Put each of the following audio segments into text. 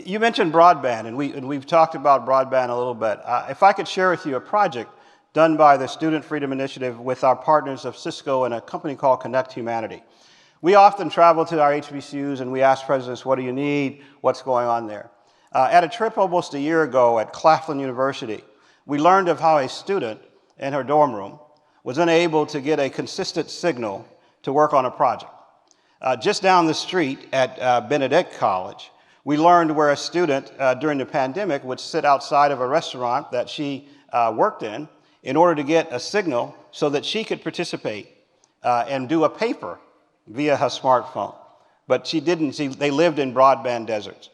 You mentioned broadband, and we've talked about broadband a little bit. If I could share with you a project done by the Student Freedom Initiative with our partners of Cisco and a company called Connect Humanity. We often travel to our HBCUs and we ask presidents, what do you need? What's going on there? At a trip almost a year ago at Claflin University, we learned of how a student in her dorm room was unable to get a consistent signal to work on a project. Just down the street at Benedict College, we learned where a student during the pandemic would sit outside of a restaurant that she worked in order to get a signal so that she could participate and do a paper via her smartphone. But she didn't. They lived in broadband deserts.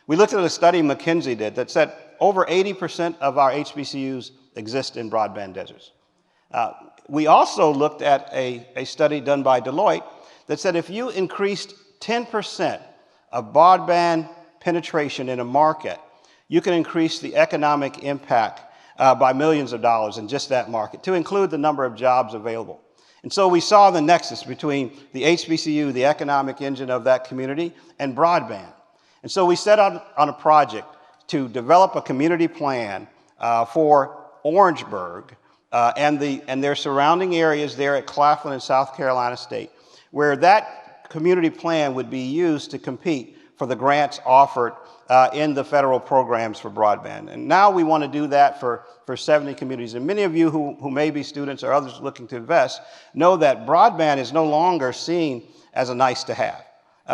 We looked at a study McKinsey did that said over 80% of our HBCUs exist in broadband deserts. We also looked at a study done by Deloitte that said if you increased 10% of broadband penetration in a market, you can increase the economic impact by millions of dollars in just that market, to include the number of jobs available. And so we saw the nexus between the HBCU, the economic engine of that community, and broadband. And so we set out on a project to develop a community plan for Orangeburg and their surrounding areas there at Claflin and South Carolina State, where that community plan would be used to compete for the grants offered in the federal programs for broadband. And now we want to do that for 70 communities. And many of you who may be students or others looking to invest know that broadband is no longer seen as a nice to have.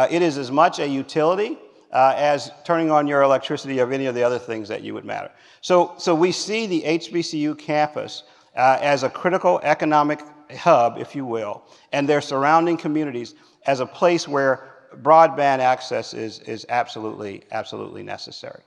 It is as much a utility as turning on your electricity or any of the other things that you would matter. So we see the HBCU campus as a critical economic hub, if you will, and their surrounding communities as a place where broadband access is absolutely necessary.